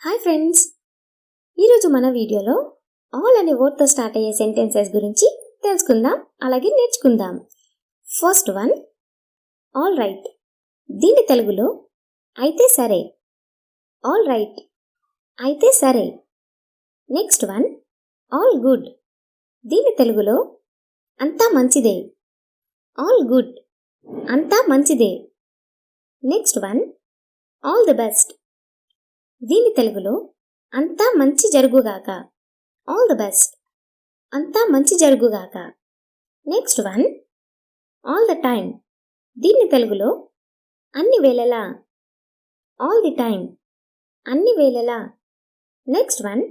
Hi friends, ఈరోజు మన వీడియోలో ఆల్ అనే వర్డ్తో స్టార్ట్ అయ్యే సెంటెన్సెస్ గురించి తెలుసుకుందాం, అలాగే నేర్చుకుందాం. First one, all right. దీని తెలుగులో అయితే సరే. ఆల్ రైట్, అయితే సరే. Next one, all good. దీని తెలుగులో అంతా మంచిదే. ఆల్ గుడ్, అంతా మంచిదే. Next one, all the best. దీని తెలుగులో అంతా మంచి జరుగుగాక. ఆల్ ది బెస్ట్, అంతా మంచి జరుగుగాక. Next one, all the time. దీని తెలుగులో అన్ని వేళలా. ఆల్ ది టైమ్, అన్ని వేళలా. Next one,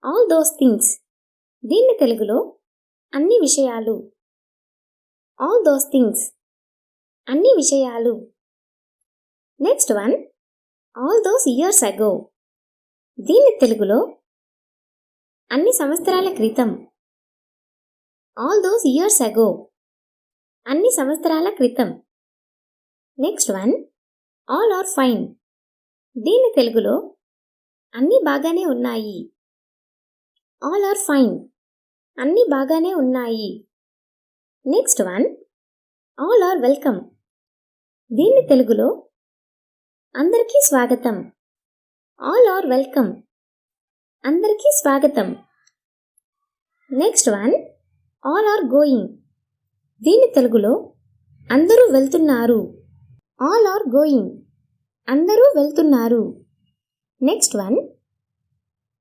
all those things. దీని తెలుగులో అన్ని విషయాలు. ఆల్ దోస్ థింగ్స్, అన్ని విషయాలు. Next one, all those years ago. దీని తెలుగులో అన్ని సంవత్సరాల క్రితం. ఆల్ దోస్ ఇయర్స్ అగో, అన్ని సంవత్సరాల క్రితం. Next one, all are fine. దీని తెలుగులో అన్నీ బాగానే ఉన్నాయి. ఆల్ ఆర్ ఫైన్, అన్నీ బాగానే ఉన్నాయి. Next one, all are welcome. దీని తెలుగులో అందరికీ స్వాగతం. ఆల్ ఆర్ వెల్కమ్, అందరికీ స్వాగతం. Next one, all are going. దీని తెలుగులో అందరూ వెళ్తున్నారు. ఆల్ ఆర్ గోయింగ్, అందరూ వెళ్తున్నారు. Next one,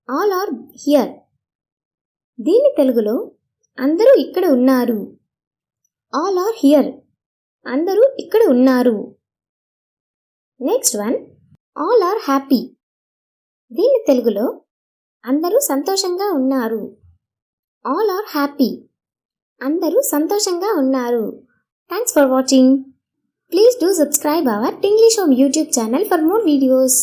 all are here. దీని తెలుగులో అందరూ ఇక్కడ ఉన్నారు. ఆల్ ఆర్ హియర్, అందరూ ఇక్కడ ఉన్నారు. Next one, all are happy. దీని తెలుగులో అందరూ సంతోషంగా ఉన్నారు. ఆల్ ఆర్ హ్యాపీ, అందరూ సంతోషంగా ఉన్నారు. Thanks for watching. Please do subscribe our Tinglish Home YouTube channel for more videos.